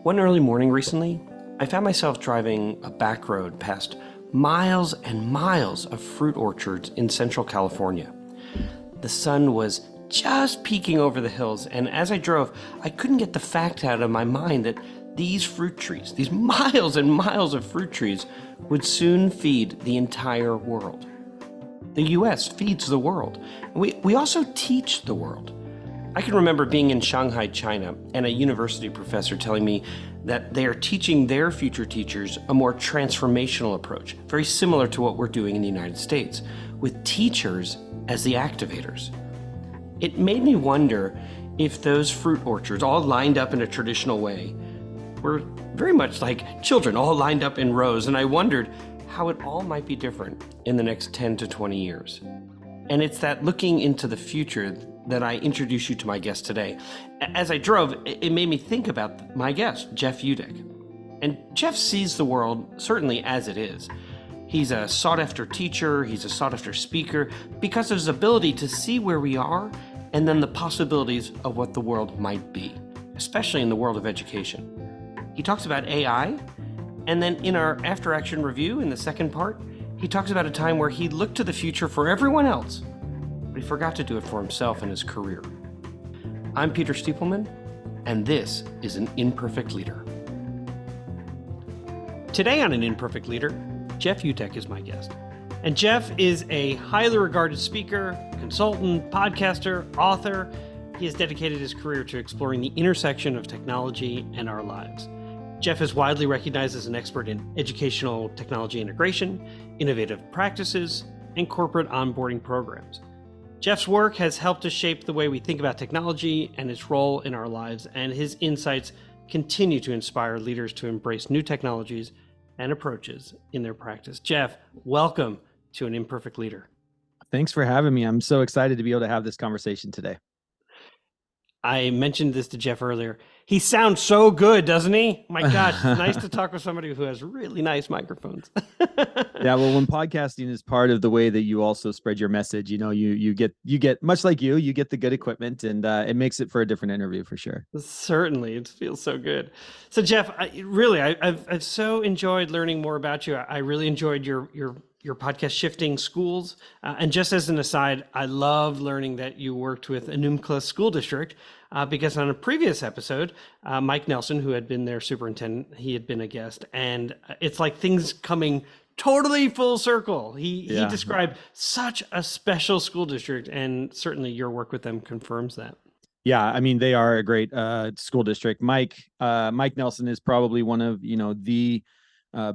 One early morning recently, I found myself driving a back road past miles and miles of fruit orchards in Central California. The sun was just peeking over the hills, and as I drove, I couldn't get the fact out of my mind that these fruit trees, these miles and miles of fruit trees, would soon feed the entire world. The US feeds the world. We also teach the world. I can remember being in Shanghai, China, and a university professor telling me that they are teaching their future teachers a more transformational approach, very similar to what we're doing in the United States, with teachers as the activators. It made me wonder if those fruit orchards, all lined up in a traditional way, were very much like children, all lined up in rows, and I wondered how it all might be different in the next 10 to 20 years. And it's that looking into the future that I introduce you to my guest today. As I drove, it made me think about my guest, Jeff Utecht. And Jeff sees the world certainly as it is. He's a sought-after teacher, he's a sought-after speaker, because of his ability to see where we are and then the possibilities of what the world might be, especially in the world of education. He talks about AI, and then in our after-action review, in the second part, he talks about a time where he looked to the future for everyone else, but he forgot to do it for himself and his career. I'm Peter Stiepelman, and this is An Imperfect Leader. Today on An Imperfect Leader, Jeff Utecht is my guest. And Jeff is a highly regarded speaker, consultant, podcaster, author. He has dedicated his career to exploring the intersection of technology and our lives. Jeff is widely recognized as an expert in educational technology integration, innovative practices, and corporate onboarding programs. Jeff's work has helped to shape the way we think about technology and its role in our lives, and his insights continue to inspire leaders to embrace new technologies and approaches in their practice. Jeff, welcome to An Imperfect Leader. Thanks for having me. I'm so excited to be able to have this conversation today. I mentioned this to Jeff earlier. He sounds so good, doesn't he? My gosh, it's nice to talk with somebody who has really nice microphones. Yeah, well, when podcasting is part of the way that you also spread your message, you get much like you get the good equipment, and it makes it for a different interview for sure. Certainly, it feels so good. So, Jeff, I've so enjoyed learning more about you. I really enjoyed your podcast, Shifting Schools. And just as an aside, I love learning that you worked with Enumclaw School District because on a previous episode, Mike Nelson, who had been their superintendent, he had been a guest. And it's like things coming totally full circle. He described such a special school district, and certainly your work with them confirms that. Yeah, I mean, they are a great school district. Mike Nelson is probably one of the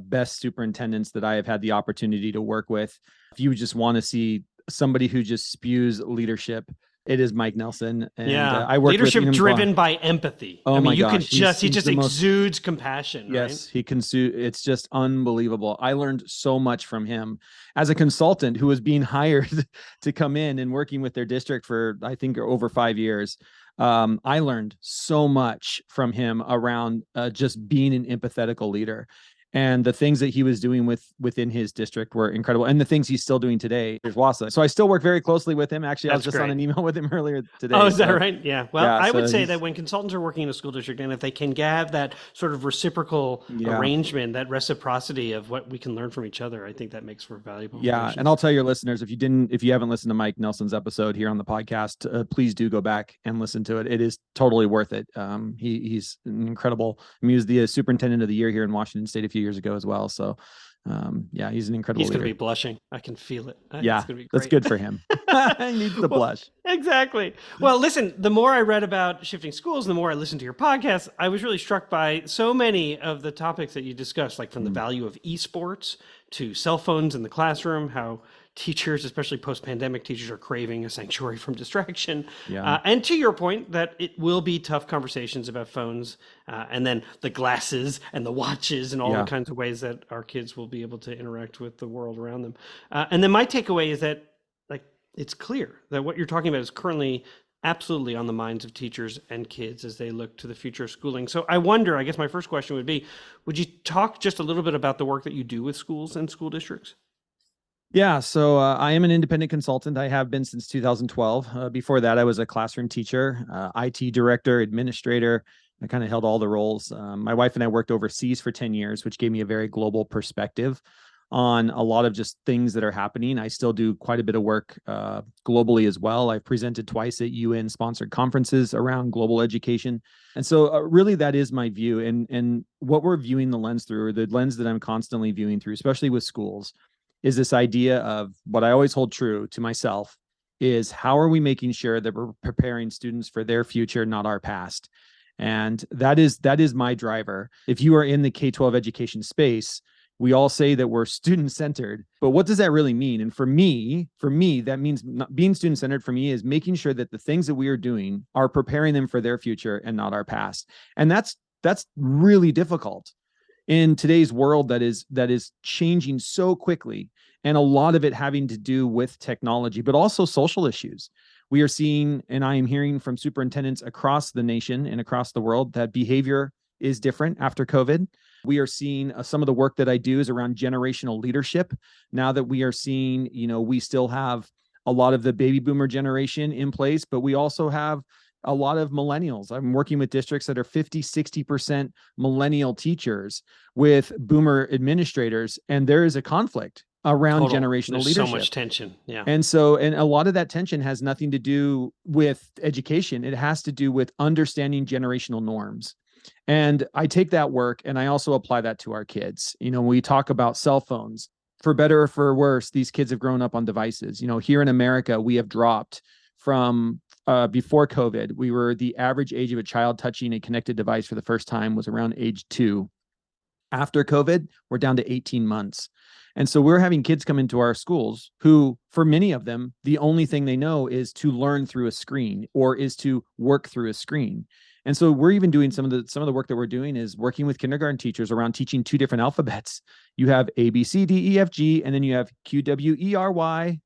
best superintendents that I have had the opportunity to work with. If you just want to see somebody who just spews leadership, it is Mike Nelson. And I work leadership with driven by empathy. Oh, my gosh. He just exudes compassion. Yes, right? he can. It's just unbelievable. I learned so much from him as a consultant who was being hired to come in and working with their district for, I think, over 5 years. I learned so much from him around just being an empathetical leader. And the things that he was doing within his district were incredible. And the things he's still doing today is Wasa. So I still work very closely with him. Actually, I was just on an email with him earlier today. Oh, is that right? Yeah. Well, I would say that when consultants are working in a school district, and if they can have that sort of reciprocal arrangement, that reciprocity of what we can learn from each other, I think that makes for valuable. Yeah. And I'll tell your listeners, if you haven't listened to Mike Nelson's episode here on the podcast, please do go back and listen to it. It is totally worth it. He's an incredible. He was the superintendent of the year here in Washington State a few years ago as well. So he's an incredible leader. He's going to be blushing. I can feel it. Yeah, that's good for him. He needs the blush. Exactly. Well, listen, the more I read about Shifting Schools, the more I listened to your podcast, I was really struck by so many of the topics that you discussed, like from the value of eSports to cell phones in the classroom, how teachers, especially post-pandemic teachers, are craving a sanctuary from distraction. And to your point that it will be tough conversations about phones and then the glasses and the watches and all the kinds of ways that our kids will be able to interact with the world around them. And then my takeaway is that it's clear that what you're talking about is currently absolutely on the minds of teachers and kids as they look to the future of schooling. So I wonder, I guess my first question would be, would you talk just a little bit about the work that you do with schools and school districts? Yeah, so I am an independent consultant. I have been since 2012. Before that, I was a classroom teacher, IT director, administrator, I kind of held all the roles. My wife and I worked overseas for 10 years, which gave me a very global perspective on a lot of just things that are happening. I still do quite a bit of work globally as well. I've presented twice at UN sponsored conferences around global education. And so really that is my view. And what we're viewing the lens through, or the lens that I'm constantly viewing through, especially with schools, is this idea of what I always hold true to myself is how are we making sure that we're preparing students for their future, not our past? And that is my driver. If you are in the K-12 education space, we all say that we're student centered, but what does that really mean? And for me, that means not being student centered for me is making sure that the things that we are doing are preparing them for their future and not our past. And that's really difficult in today's world that is changing so quickly, and a lot of it having to do with technology, but also social issues. We are seeing, and I am hearing from superintendents across the nation and across the world, that behavior is different after COVID. We are seeing some of the work that I do is around generational leadership. Now that we are seeing, we still have a lot of the baby boomer generation in place, but we also have a lot of millennials. I'm working with districts that are 50, 60% millennial teachers with boomer administrators, and there is a conflict around generational There's leadership. So much tension. Yeah. And a lot of that tension has nothing to do with education. It has to do with understanding generational norms. And I take that work and I also apply that to our kids. We talk about cell phones. For better or for worse, these kids have grown up on devices. Here in America, we have dropped from before COVID, the average age of a child touching a connected device for the first time was around age 2. After COVID, we're down to 18 months. And so we're having kids come into our schools who, for many of them, the only thing they know is to learn through a screen or is to work through a screen. And so we're even doing some of the work that we're doing is working with kindergarten teachers around teaching 2 different alphabets. You have A, B, C, D, E, F, G, and then you have Q, W, E, R, Y,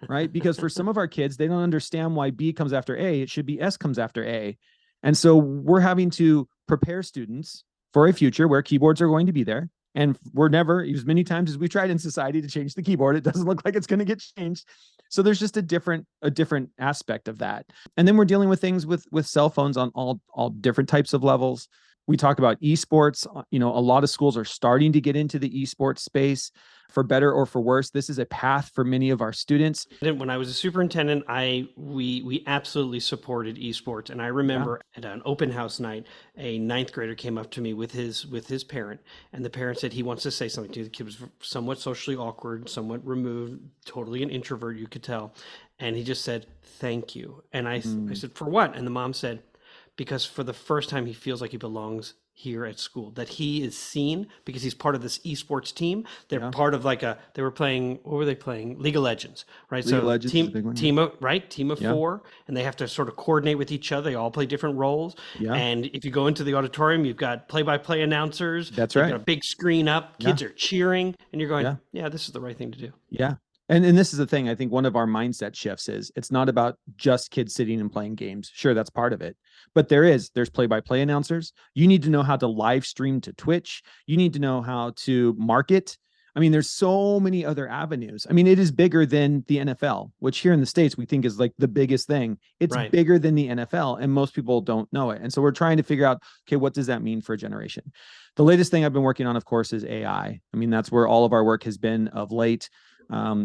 right? Because for some of our kids, they don't understand why B comes after A. It should be S comes after A. And so we're having to prepare students for a future where keyboards are going to be there. And we're never, as many times as we've tried in society to change the keyboard, it doesn't look like it's going to get changed. So there's just a different aspect of that. And then we're dealing with things with cell phones on all different types of levels. We talk about eSports. A lot of schools are starting to get into the eSports space. For better or for worse, this is a path for many of our students. When I was a superintendent, we absolutely supported esports. And I remember at an open house night, a 9th grader came up to me with his parent, and the parent said he wants to say something to you. The kid was somewhat socially awkward, somewhat removed, totally an introvert, you could tell. And he just said, "Thank you." And I said, "For what?" And the mom said, "Because for the first time, he feels like he belongs here at school, that he is seen because he's part of this esports team. They're part of they were playing, what were they playing? League of Legends, right? League of Legends team of 4, and they have to sort of coordinate with each other. They all play different roles. Yeah. And if you go into the auditorium, you've got play-by-play announcers. That's right. You've got a big screen up. Kids are cheering, and you're going, yeah, this is the right thing to do. Yeah. And this is the thing. I think one of our mindset shifts is it's not about just kids sitting and playing games. Sure, that's part of it. But there's play-by-play announcers. You need to know how to live stream to Twitch. You need to know how to market. I mean, there's so many other avenues. I mean, it is bigger than the NFL, which here in the States we think is like the biggest thing. It's bigger than the NFL, and most people don't know it. And so we're trying to figure out, okay, what does that mean for a generation? The latest thing I've been working on, of course, is AI. I mean, that's where all of our work has been of late.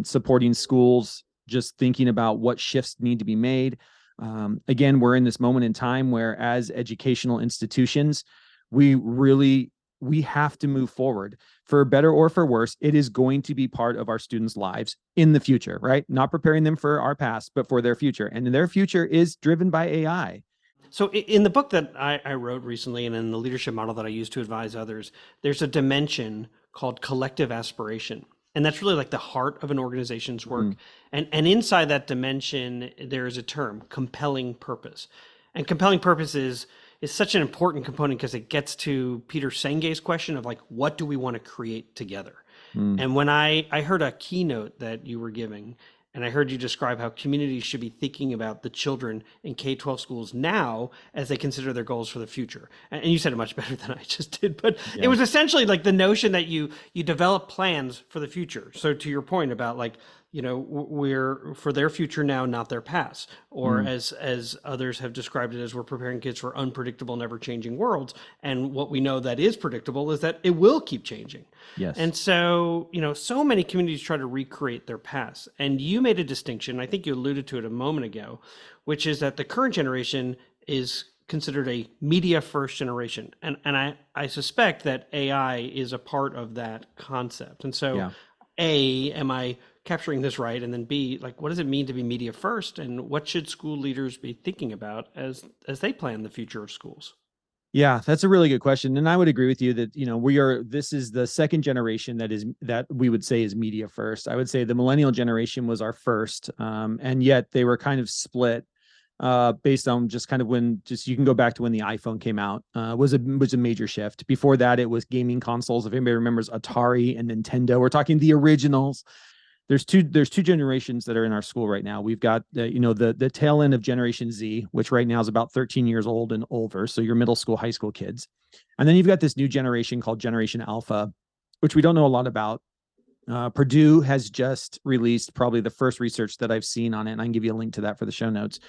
Supporting schools, just thinking about what shifts need to be made. Again, we're in this moment in time where as educational institutions, we have to move forward. For better or for worse, it is going to be part of our students' lives in the future, right? Not preparing them for our past, but for their future. And their future is driven by AI. So in the book that I wrote recently, and in the leadership model that I use to advise others, there's a dimension called collective aspiration. And that's really like the heart of an organization's work. And inside that dimension, there is a term, compelling purpose. And compelling purpose is such an important component because it gets to Peter Senge's question of like, what do we want to create together? And when I heard a keynote that you were giving, and I heard you describe how communities should be thinking about the children in K-12 schools now as they consider their goals for the future. And you said it much better than I just did, but it was essentially like the notion that you develop plans for the future. So to your point about like we're for their future now, not their past, or Mm, as others have described it, as we're preparing kids for unpredictable, never changing worlds. And what we know that is predictable is that it will keep changing. yes. And so, so many communities try to recreate their past. And you made a distinction, I think you alluded to it a moment ago, which is that the current generation is considered a media first generation. And I suspect that AI is a part of that concept. And so, Yeah. A, am I capturing this right? And then B, like, what does it mean to be media first? And what should school leaders be thinking about as they plan the future of schools? Yeah, that's a really good question. And I would agree with you that, this is the second generation that we would say is media first. I would say the millennial generation was our first. And yet they were kind of split based on just kind of you can go back to when the iPhone came out, was a major shift. Before that, it was gaming consoles. If anybody remembers Atari and Nintendo, we're talking the originals. There's two generations that are in our school right now. We've got the tail end of Generation Z, which right now is about 13 years old and older, so your middle school, high school kids. And then you've got this new generation called Generation Alpha, which we don't know a lot about. Purdue has just released probably the first research that I've seen on it, and I can give you a link to that for the show notes.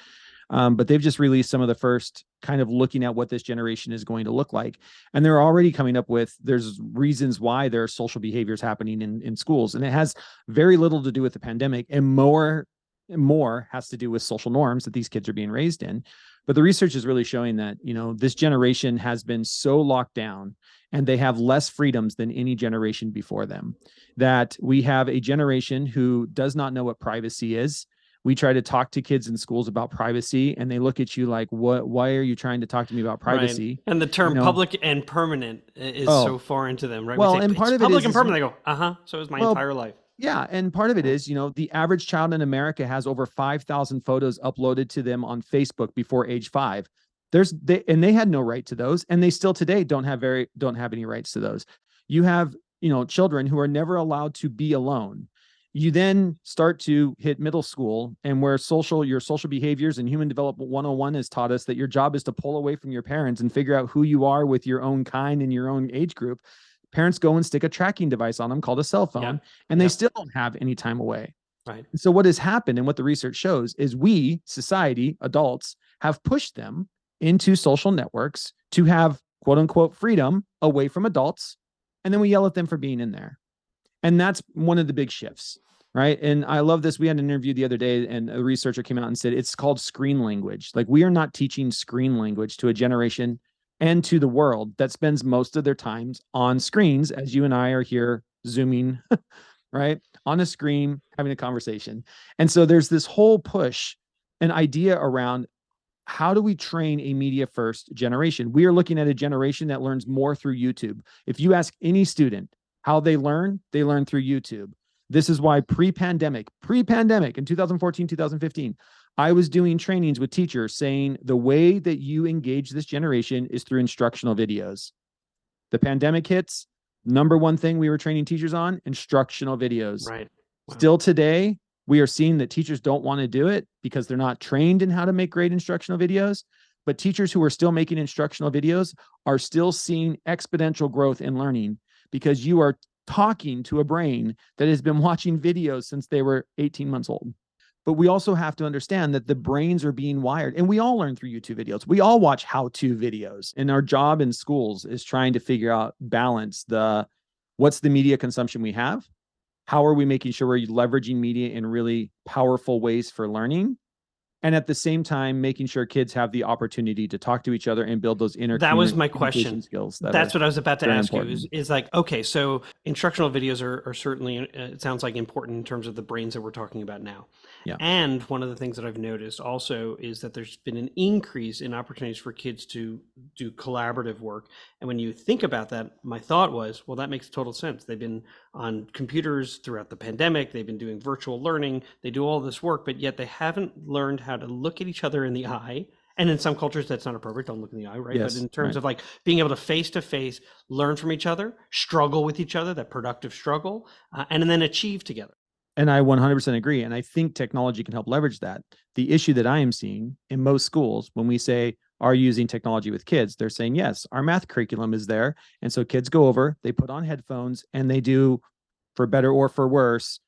But they've just released some of the first kind of looking at what this generation is going to look like. And they're already coming up with, there's reasons why there are social behaviors happening in schools. And it has very little to do with the pandemic, and more has to do with social norms that these kids are being raised in. But the research is really showing that, this generation has been so locked down and they have less freedoms than any generation before them, that we have a generation who does not know what privacy is. We try to talk to kids in schools about privacy and they look at you like, why are you trying to talk to me about Right. privacy? And the term public and permanent is Oh, so foreign to them, right? We well, say and it's part of it public is, and permanent. They go, uh-huh. So is my well, entire life. yeah. And part of it is, the average child in America has over 5,000 photos uploaded to them on Facebook before age 5. They had no right to those. And they still today don't have any rights to those. You have, children who are never allowed to be alone. You then start to hit middle school, and where your social behaviors and human development 101 has taught us that your job is to pull away from your parents and figure out who you are with your own kind and your own age group. Parents go and stick a tracking device on them called a cell phone, Yep. and they still don't have any time away. Right. And so what has happened and what the research shows is we, society, adults, have pushed them into social networks to have quote unquote freedom away from adults. And then we yell at them for being in there. And that's one of the big shifts, right? And I love this. We had an interview the other day and a researcher came out and said it's called screen language. Like, we are not teaching screen language to a generation and to the world that spends most of their times on screens, as you and I are here zooming, right? On a screen, having a conversation. And so there's this whole push, an idea around how do we train a media first generation? We are looking at a generation that learns more through YouTube. If you ask any student how they learn through YouTube. This is why pre-pandemic in 2014, 2015, I was doing trainings with teachers saying the way that you engage this generation is through instructional videos. The pandemic hits, number one thing we were training teachers on, instructional videos. Right. Wow. Still today, we are seeing that teachers don't want to do it because they're not trained in how to make great instructional videos. But teachers who are still making instructional videos are still seeing exponential growth in learning, because you are talking to a brain that has been watching videos since they were 18 months old. But we also have to understand that the brains are being wired, and we all learn through YouTube videos. We all watch how-to videos, and our job in schools is trying to figure out balance what's the media consumption we have? How are we making sure we're leveraging media in really powerful ways for learning? And at the same time, making sure kids have the opportunity to talk to each other and build those That was my communication question. skills. That's what I was about to ask you important. is like, okay, so instructional videos are certainly, it sounds like, important in terms of the brains that we're talking about now. Yeah. And one of the things that I've noticed also is that there's been an increase in opportunities for kids to do collaborative work. And when you think about that, my thought was, well, that makes total sense. They've been on computers throughout the pandemic. They've been doing virtual learning. They do all this work, but yet they haven't learned how to look at each other in the eye. And in some cultures, that's not appropriate. Don't look in the eye, right? Yes, but in terms of like being able to face learn from each other, struggle with each other, that productive struggle, and then achieve together. And I 100% agree. And I think technology can help leverage that. The issue that I am seeing in most schools, when we say, are you using technology with kids? They're saying, yes, our math curriculum is there. And so kids go over, they put on headphones, and they do, for better or for worse,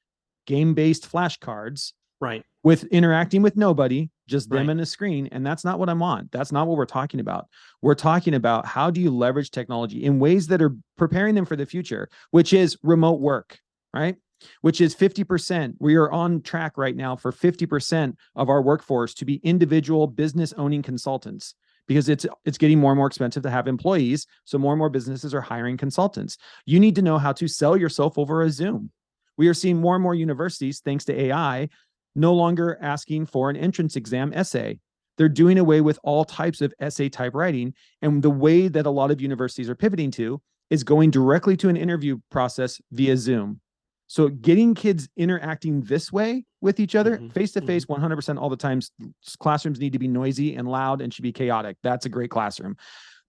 game-based flashcards Right. with interacting with nobody, just them Right. and a screen. And that's not what I want. That's not what we're talking about. We're talking about how do you leverage technology in ways that are preparing them for the future, which is remote work, right? Which is 50%. We are on track right now for 50% of our workforce to be individual business owning consultants, because it's getting more and more expensive to have employees. So more and more businesses are hiring consultants. You need to know how to sell yourself over a Zoom. We are seeing more and more universities, thanks to AI, no longer asking for an entrance exam essay. They're doing away with all types of essay type writing. And the way that a lot of universities are pivoting to is going directly to an interview process via Zoom. So getting kids interacting this way with each other, face to face, 100% all the time. Classrooms need to be noisy and loud and should be chaotic. That's a great classroom.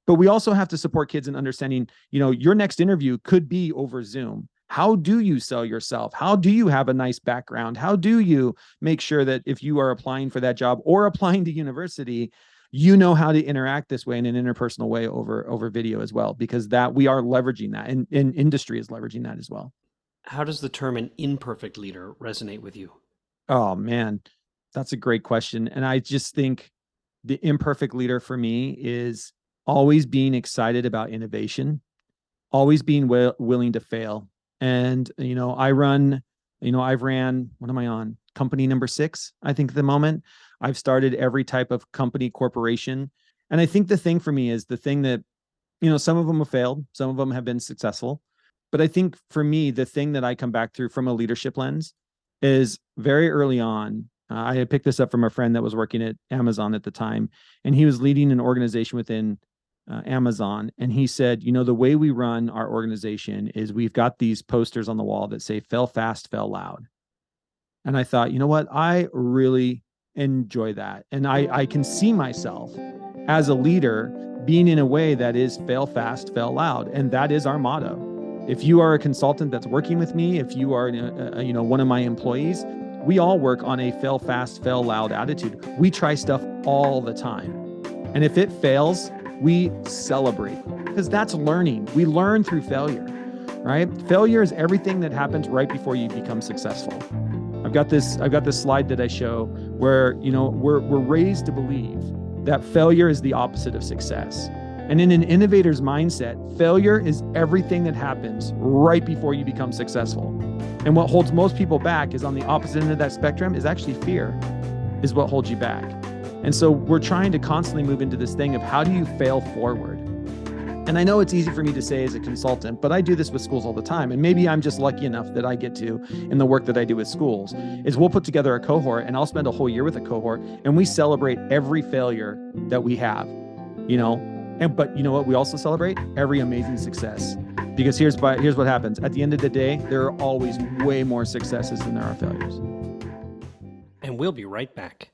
But we also have to support kids in understanding, your next interview could be over Zoom. How do you sell yourself? How do you have a nice background? How do you make sure that if you are applying for that job or applying to university, you know how to interact this way in an interpersonal way over video as well? Because that we are leveraging that, and industry is leveraging that as well. How does the term an imperfect leader resonate with you? Oh man, that's a great question. And I just think the imperfect leader for me is always being excited about innovation, always being willing to fail. And, I've ran, what am I on? Company number 6, I think at the moment. I've started every type of company, corporation. And I think the thing for me is the thing that, some of them have failed, some of them have been successful. But I think for me, the thing that I come back through from a leadership lens is very early on. I had picked this up from a friend that was working at Amazon at the time, and he was leading an organization within Amazon. And he said, the way we run our organization is we've got these posters on the wall that say, fail fast, fail loud. And I thought, you know what? I really enjoy that. And I can see myself as a leader being in a way that is fail fast, fail loud. And that is our motto. If you are a consultant that's working with me, if you are, one of my employees, we all work on a fail fast, fail loud attitude. We try stuff all the time. And if it fails, we celebrate, because that's learning. We learn through failure, right? Failure is everything that happens right before you become successful. I've got this slide that I show where, we're raised to believe that failure is the opposite of success. And in an innovator's mindset, failure is everything that happens right before you become successful. And what holds most people back is on the opposite end of that spectrum is actually fear, is what holds you back. And so we're trying to constantly move into this thing of how do you fail forward? And I know it's easy for me to say as a consultant, but I do this with schools all the time. And maybe I'm just lucky enough that I get to, in the work that I do with schools, is we'll put together a cohort, and I'll spend a whole year with a cohort, and we celebrate every failure that we have, but you know what? We also celebrate every amazing success, because here's what happens. At the end of the day, there are always way more successes than there are failures. And we'll be right back.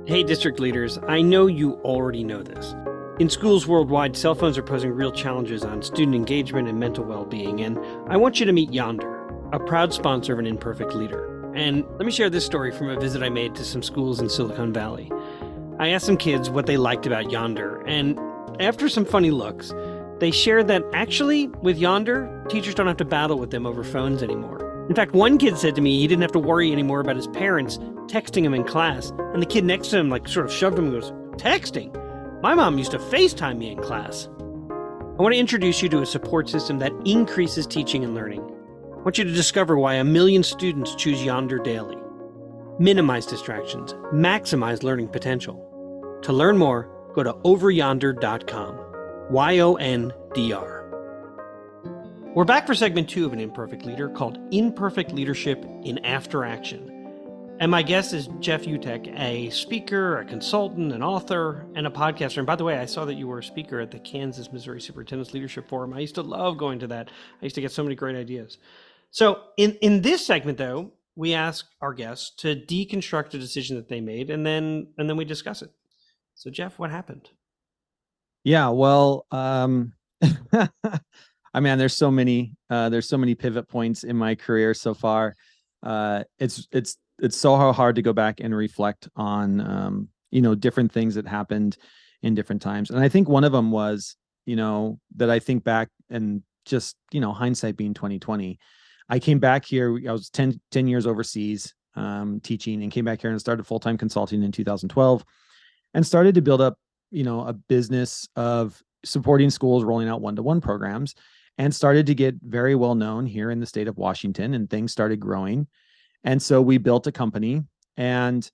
Hey, district leaders, I know you already know this. In schools worldwide, cell phones are posing real challenges on student engagement and mental well-being, and I want you to meet Yonder, a proud sponsor of An Imperfect Leader. And let me share this story from a visit I made to some schools in Silicon Valley. I asked some kids what they liked about Yonder, and after some funny looks, they shared that actually, with Yonder, teachers don't have to battle with them over phones anymore. In fact, one kid said to me he didn't have to worry anymore about his parents texting him in class, and the kid next to him sort of shoved him and goes, "Texting? My mom used to FaceTime me in class." I want to introduce you to a support system that increases teaching and learning. I want you to discover why 1 million students choose Yonder daily. Minimize distractions, maximize learning potential. To learn more, go to overyonder.com. YONDR. We're back for segment 2 of An Imperfect Leader, called Imperfect Leadership in After Action. And my guest is Jeff Utecht, a speaker, a consultant, an author, and a podcaster. And by the way, I saw that you were a speaker at the Kansas, Missouri Superintendents Leadership Forum. I used to love going to that. I used to get so many great ideas. So in this segment, though, we ask our guests to deconstruct a decision that they made, and then we discuss it. So Jeff, what happened? Yeah, well, I mean, there's so many pivot points in my career so far. It's so hard to go back and reflect on, different things that happened in different times. And I think one of them was, that I think back and just, hindsight being 2020. I came back here. I was 10 years overseas teaching, and came back here and started full-time consulting in 2012, and started to build up, a business of supporting schools rolling out one-to-one programs, and started to get very well known here in the state of Washington, and things started growing. And so we built a company, and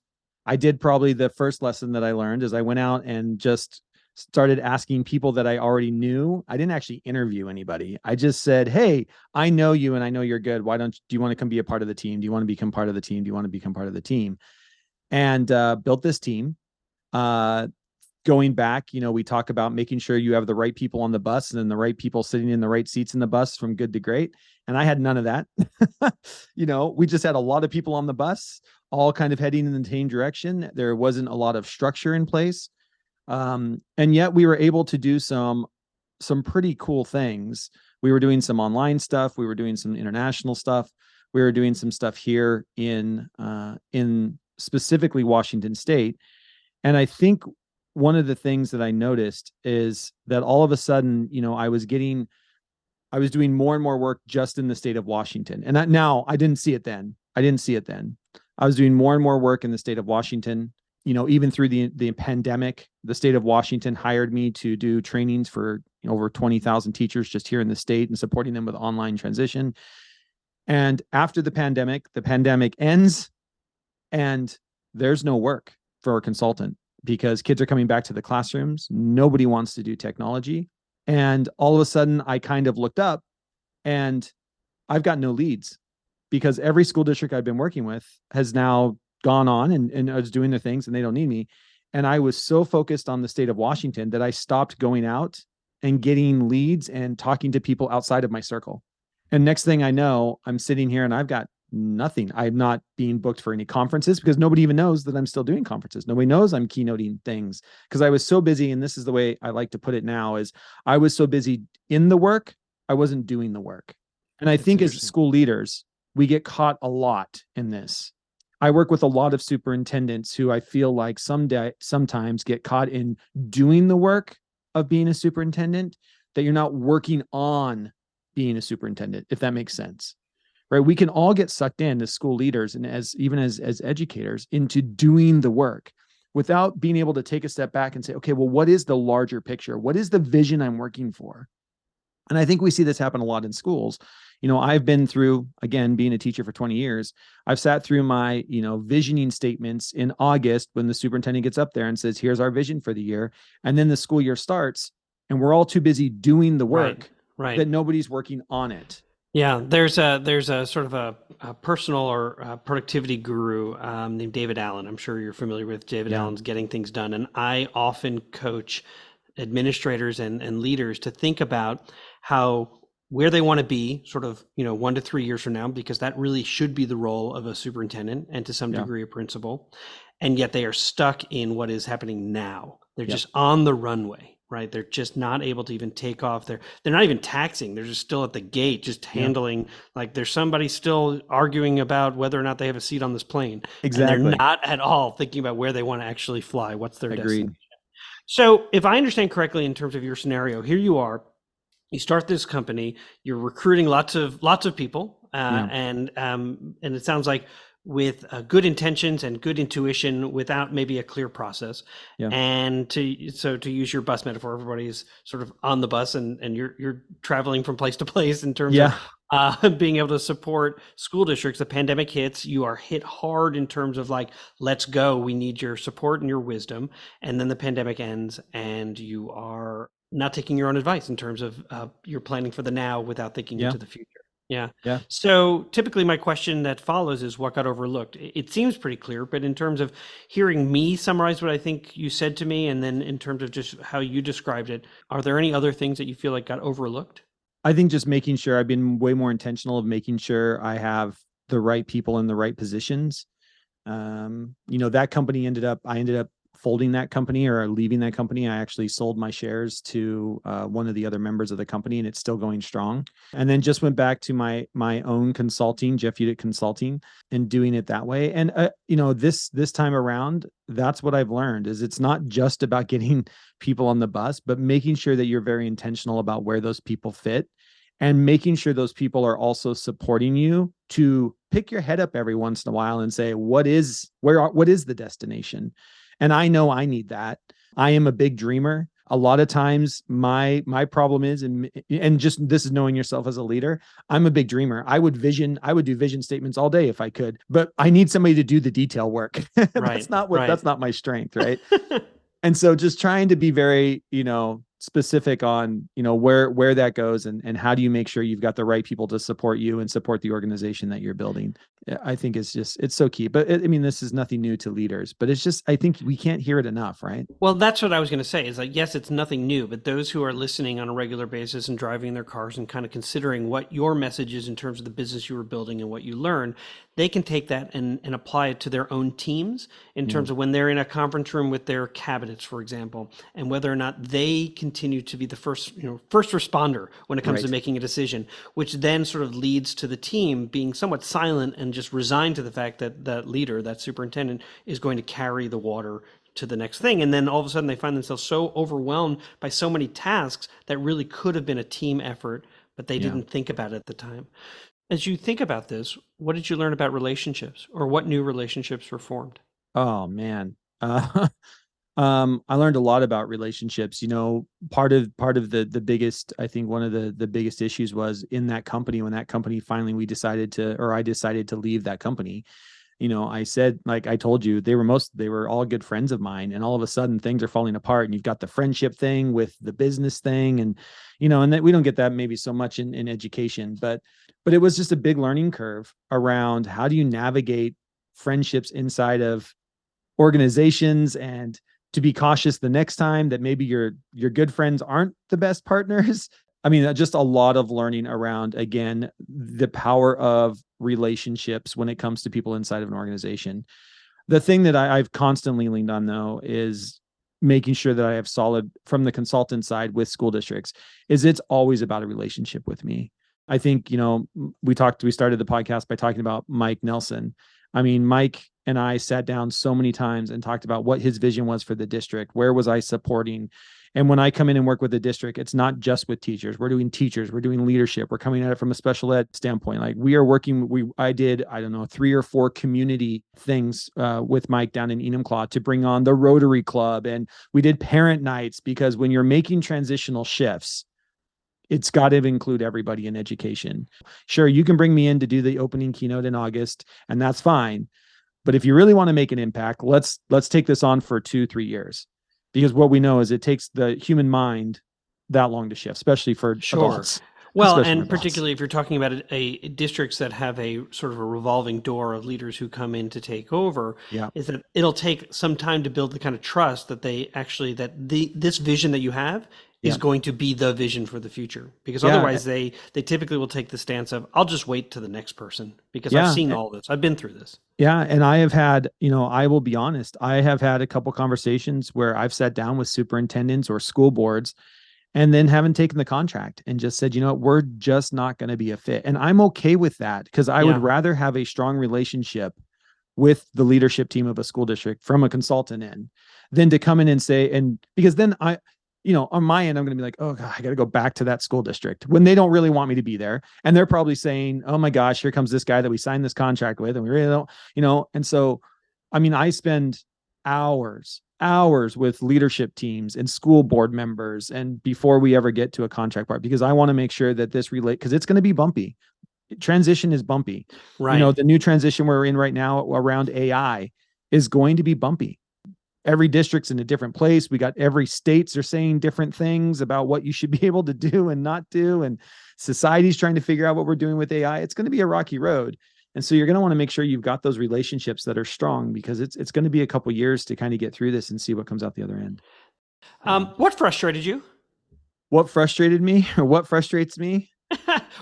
I did probably the first lesson that I learned is I went out and just started asking people that I already knew. I didn't actually interview anybody. I just said, "Hey, I know you and I know you're good. Do you want to come be a part of the team? Do you want to become part of the team? Do you want to become part of the team?" And built this team. Going back, we talk about making sure you have the right people on the bus and then the right people sitting in the right seats in the bus from good to great. And I had none of that. We just had a lot of people on the bus, all kind of heading in the same direction. There wasn't a lot of structure in place. And yet we were able to do some pretty cool things. We were doing some online stuff. We were doing some international stuff. We were doing some stuff here in specifically Washington State. And I think one of the things that I noticed is that all of a sudden, I was doing more and more work just in the state of Washington. And I didn't see it then. I was doing more and more work in the state of Washington. Even through the pandemic, the state of Washington hired me to do trainings for over 20,000 teachers just here in the state and supporting them with online transition. And after the pandemic ends and there's no work for a consultant, because kids are coming back to the classrooms. Nobody wants to do technology. And all of a sudden I kind of looked up and I've got no leads, because every school district I've been working with has now gone on and is doing their things and they don't need me. And I was so focused on the state of Washington that I stopped going out and getting leads and talking to people outside of my circle. And next thing I know, I'm sitting here and I've got nothing. I'm not being booked for any conferences because nobody even knows that I'm still doing conferences. Nobody knows I'm keynoting things because I was so busy. And this is the way I like to put it now is I was so busy in the work, I wasn't doing the work. And I think as school leaders, we get caught a lot in this. I work with a lot of superintendents who I feel like sometimes get caught in doing the work of being a superintendent, that you're not working on being a superintendent, if that makes sense. Right? We can all get sucked in as school leaders and as educators into doing the work without being able to take a step back and say, okay, well, what is the larger picture? What is the vision I'm working for? And I think we see this happen a lot in schools. I've been through, again, being a teacher for 20 years. I've sat through my, visioning statements in August when the superintendent gets up there and says, here's our vision for the year. And then the school year starts and we're all too busy doing the work that nobody's working on it. Yeah, there's a sort of a personal or productivity guru named David Allen. I'm sure you're familiar with David Allen's Getting Things Done. And I often coach administrators and leaders to think about where they want to be sort of, 1 to 3 years from now, because that really should be the role of a superintendent and to some degree a principal. And yet they are stuck in what is happening now. They're just on the runway. Right. They're just not able to even take off. They're not even taxing. They're just still at the gate, just handling, like there's somebody still arguing about whether or not they have a seat on this plane. Exactly. And they're not at all thinking about where they want to actually fly. What's their destination? So if I understand correctly, in terms of your scenario, here you are, you start this company, you're recruiting lots of people, and it sounds like with good intentions and good intuition without maybe a clear process. And to use your bus metaphor, everybody's sort of on the bus and you're traveling from place to place in terms of being able to support school districts. The pandemic hits, you are hit hard in terms of like, let's go, we need your support and your wisdom. And then the pandemic ends and you are not taking your own advice in terms of you're planning for the now without thinking into the future. Yeah. So typically my question that follows is what got overlooked? It seems pretty clear, but in terms of hearing me summarize what I think you said to me, and then in terms of just how you described it, are there any other things that you feel like got overlooked? I think just making sure I've been way more intentional of making sure I have the right people in the right positions. That company I ended up folding that company or leaving that company. I actually sold my shares to one of the other members of the company, and it's still going strong. And then just went back to my own consulting, Jeff Utecht Consulting, and doing it that way. And this time around, that's what I've learned is it's not just about getting people on the bus, but making sure that you're very intentional about where those people fit and making sure those people are also supporting you to pick your head up every once in a while and say, what is the destination? And I know I need that. I am a big dreamer. A lot of times my problem is, and just this is knowing yourself as a leader, I'm a big dreamer. I would do vision statements all day if I could, but I need somebody to do the detail work. Right. That's not my strength, right? And so just trying to be very, specific on, where that goes, and how do you make sure you've got the right people to support you and support the organization that you're building. I think it's so key. But this is nothing new to leaders, but it's just, I think we can't hear it enough, right? Well, that's what I was going to say is like, yes, it's nothing new, but those who are listening on a regular basis and driving their cars and kind of considering what your message is in terms of the business you were building and what you learn, they can take that and apply it to their own teams in terms of when they're in a conference room with their cabinets, for example, and whether or not they continue to be the first responder when it comes to making a decision, which then sort of leads to the team being somewhat silent and just resigned to the fact that that leader, that superintendent, is going to carry the water to the next thing. And then all of a sudden they find themselves so overwhelmed by so many tasks that really could have been a team effort, but they didn't think about it at the time. As you think about this, what did you learn about relationships, or what new relationships were formed? Oh man. I learned a lot about relationships. Part of the biggest, I think one of the biggest issues was in that company, when that company finally I decided to leave that company. I said, like I told you, they were all good friends of mine, and all of a sudden things are falling apart, and you've got the friendship thing with the business thing, and and that we don't get that maybe so much in education, but it was just a big learning curve around how do you navigate friendships inside of organizations, and to be cautious the next time that maybe your good friends aren't the best partners. Just a lot of learning around, again, the power of relationships when it comes to people inside of an organization. The thing that I've constantly leaned on, though, is making sure that I have solid, from the consultant side with school districts, is it's always about a relationship with me. I think, we started the podcast by talking about Mike Nelson. Mike and I sat down so many times and talked about what his vision was for the district. Where was I supporting? And when I come in and work with the district, it's not just with teachers. We're doing teachers, we're doing leadership. We're coming at it from a special ed standpoint. Like I did, 3 or 4 community things with Mike down in Enumclaw to bring on the Rotary Club. And we did parent nights, because when you're making transitional shifts, it's got to include everybody in education. Sure, you can bring me in to do the opening keynote in August, and that's fine. But if you really want to make an impact, let's take this on for 2-3 years, because what we know is it takes the human mind that long to shift, especially for adults. Well, and particularly if you're talking about a districts that have a sort of a revolving door of leaders who come in to take over, is that it'll take some time to build the kind of trust that this vision that you have is going to be the vision for the future, because otherwise they typically will take the stance of, I'll just wait to the next person, because I've seen all this. I've been through this. Yeah. And I have had, I will be honest, I have had a couple conversations where I've sat down with superintendents or school boards and then haven't taken the contract and just said, we're just not going to be a fit. And I'm okay with that, because I would rather have a strong relationship with the leadership team of a school district from a consultant end than to come in and say, and because then on my end, I'm going to be like, oh God, I got to go back to that school district when they don't really want me to be there. And they're probably saying, oh my gosh, here comes this guy that we signed this contract with, and we really don't, and so, I spend hours with leadership teams and school board members, and before we ever get to a contract part, because I want to make sure that because it's going to be bumpy. Transition is bumpy. Right. The new transition we're in right now around AI is going to be bumpy. Every district's in a different place. We got every states are saying different things about what you should be able to do and not do. And society's trying to figure out what we're doing with AI. It's going to be a rocky road. And so you're going to want to make sure you've got those relationships that are strong, because it's going to be a couple of years to kind of get through this and see what comes out the other end. What frustrated you? What frustrated me, or what frustrates me?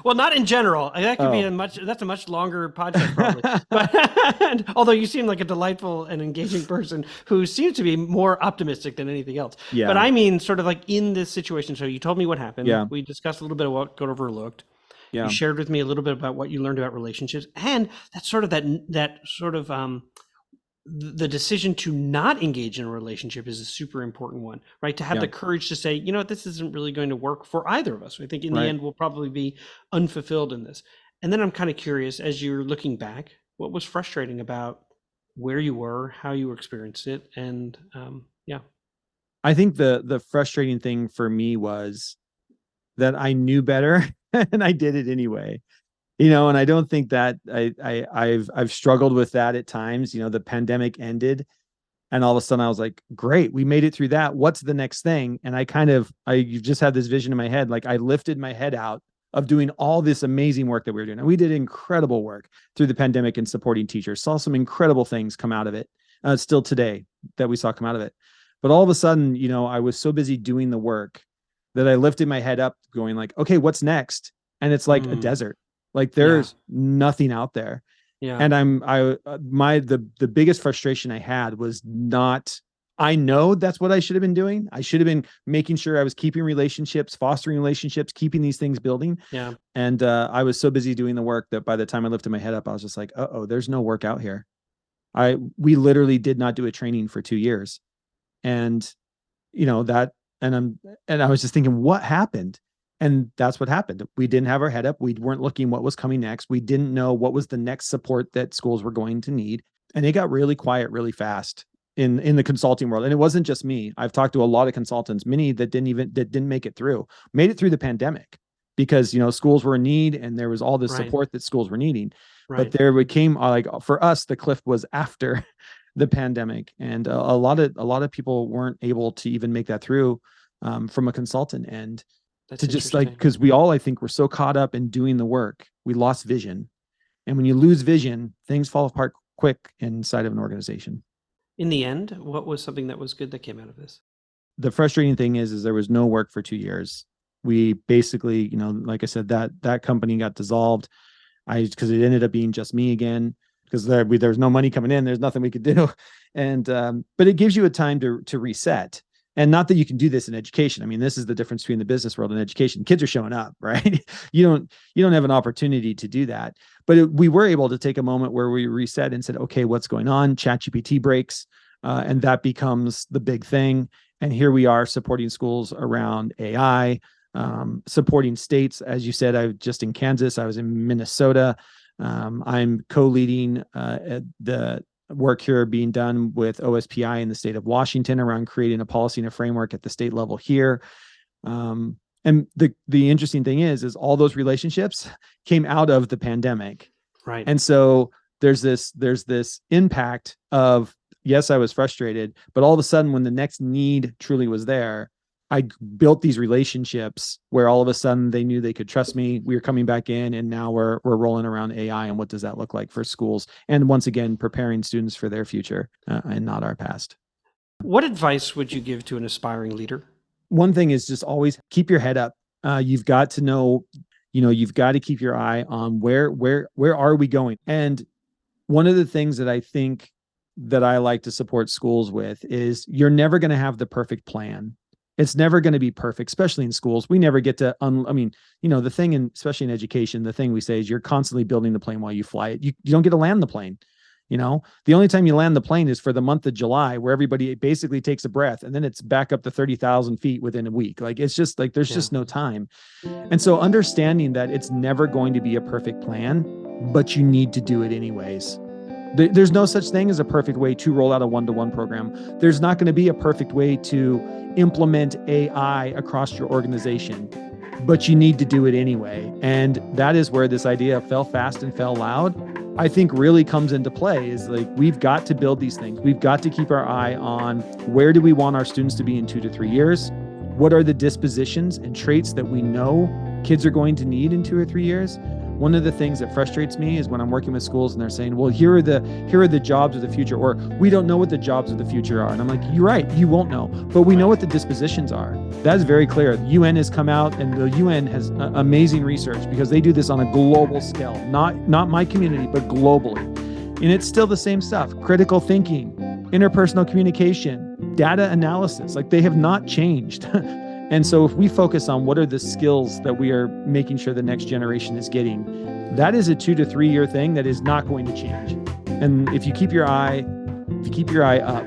Well, not in general. That could be that's a much longer podcast probably. But although you seem like a delightful and engaging person who seems to be more optimistic than anything else. Yeah. But sort of like in this situation. So you told me what happened. Yeah. We discussed a little bit of what got overlooked. Yeah. You shared with me a little bit about what you learned about relationships, and that's sort of that sort of the decision to not engage in a relationship is a super important one, right? To have the courage to say, you know what, this isn't really going to work for either of us. I think in the end, we'll probably be unfulfilled in this. And then I'm kind of curious, as you're looking back, what was frustrating about where you were, how you experienced it, and I think the frustrating thing for me was that I knew better and I did it anyway. And I don't think that I've struggled with that at times. The pandemic ended and all of a sudden I was like, great, we made it through that. What's the next thing? And you've just had this vision in my head. Like I lifted my head out of doing all this amazing work that we were doing. And we did incredible work through the pandemic and supporting teachers, saw some incredible things come out of it. Still today that we saw come out of it. But all of a sudden, I was so busy doing the work that I lifted my head up going like, okay, what's next? And it's like a desert. Like there's nothing out there. Yeah. And the biggest frustration I had was I know that's what I should have been doing. I should have been making sure I was keeping relationships, fostering relationships, keeping these things building. Yeah. And I was so busy doing the work that by the time I lifted my head up, I was just like, there's no work out here. We literally did not do a training for 2 years. And I was just thinking, what happened? And that's what happened. We didn't have our head up. We weren't looking what was coming next. We didn't know what was the next support that schools were going to need. And it got really quiet really fast in the consulting world. And it wasn't just me. I've talked to a lot of consultants, many that didn't make it through, made it through the pandemic because, schools were in need and there was all this support that schools were needing. But there became for us, the cliff was after the pandemic. And a lot of people weren't able to even make that through from a consultant end. That's to just because we all, I think, were so caught up in doing the work, we lost vision. And when you lose vision, things fall apart quick inside of an organization. In the end, what was something that was good that came out of this? The frustrating thing is there was no work for 2 years. We basically, like I said, that company got dissolved. Because it ended up being just me again, because there's no money coming in. There's nothing we could do. And, but it gives you a time to reset. And not that you can do this in education. I mean, this is the difference between the business world and education. Kids are showing up, right? You don't have an opportunity to do that. But we were able to take a moment where we reset and said, okay, what's going on? ChatGPT breaks, and that becomes the big thing. And here we are supporting schools around AI, supporting states. As you said, I was just in Kansas. I was in Minnesota. I'm co-leading the work here being done with OSPI in the state of Washington around creating a policy and a framework at the state level here. And the interesting thing is all those relationships came out of the pandemic. Right. And so there's this impact of, yes, I was frustrated, but all of a sudden when the next need truly was there, I built these relationships where all of a sudden they knew they could trust me. We were coming back in, and now we're rolling around AI and what does that look like for schools? And once again, preparing students for their future and not our past. What advice would you give to an aspiring leader? One thing is just always keep your head up. You've got to know, you've got to keep your eye on where are we going? And one of the things that I think that I like to support schools with is you're never going to have the perfect plan. It's never going to be perfect, especially in schools. We never get to, the thing, especially in education, the thing we say is you're constantly building the plane while you fly it. You don't get to land the plane. The only time you land the plane is for the month of July, where everybody basically takes a breath, and then it's back up to 30,000 feet within a week. It's just there's just no time. And so understanding that it's never going to be a perfect plan, but you need to do it anyways. There's no such thing as a perfect way to roll out a one-to-one program. There's not going to be a perfect way to implement AI across your organization, but you need to do it anyway. And that is where this idea of fail fast and fail loud, I think, really comes into play. Is we've got to build these things. We've got to keep our eye on where do we want our students to be in 2 to 3 years? What are the dispositions and traits that we know kids are going to need in 2 or 3 years? One of the things that frustrates me is when I'm working with schools and they're saying, well, here are the jobs of the future, or we don't know what the jobs of the future are. And I'm like, you're right, you won't know, but we know what the dispositions are. That is very clear. The UN has come out, and the UN has amazing research because they do this on a global scale, not my community, but globally. And it's still the same stuff: critical thinking, interpersonal communication, data analysis. They have not changed. And so if we focus on what are the skills that we are making sure the next generation is getting, that is a 2 to 3 year thing that is not going to change. And if you keep your eye if you keep your eye up,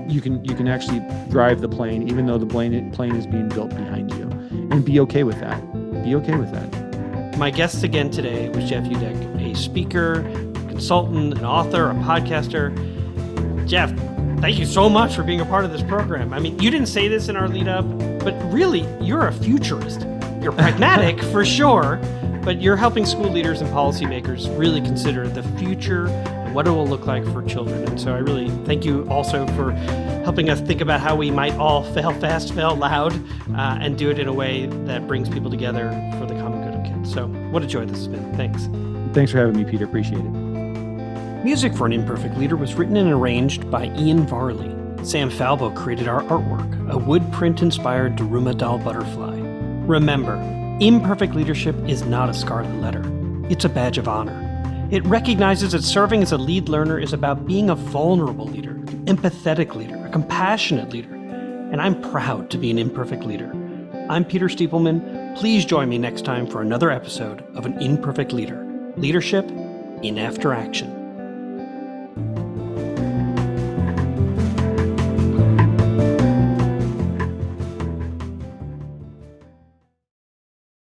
you can actually drive the plane, even though the plane is being built behind you, and be okay with that. Be okay with that. My guest again today was Jeff Utecht, a speaker, consultant, an author, a podcaster. Jeff, thank you so much for being a part of this program. I mean, you didn't say this in our lead up, but really, you're a futurist. You're pragmatic for sure, but you're helping school leaders and policymakers really consider the future and what it will look like for children. And so I really thank you also for helping us think about how we might all fail fast, fail loud, and do it in a way that brings people together for the common good of kids. So what a joy this has been. Thanks. Thanks for having me, Peter. Appreciate it. Music for An Imperfect Leader was written and arranged by Ian Varley. Sam Falbo created our artwork, a wood print-inspired Daruma doll butterfly. Remember, imperfect leadership is not a scarlet letter. It's a badge of honor. It recognizes that serving as a lead learner is about being a vulnerable leader, an empathetic leader, a compassionate leader. And I'm proud to be an imperfect leader. I'm Peter Stiepelman. Please join me next time for another episode of An Imperfect Leader. Leadership in After Action.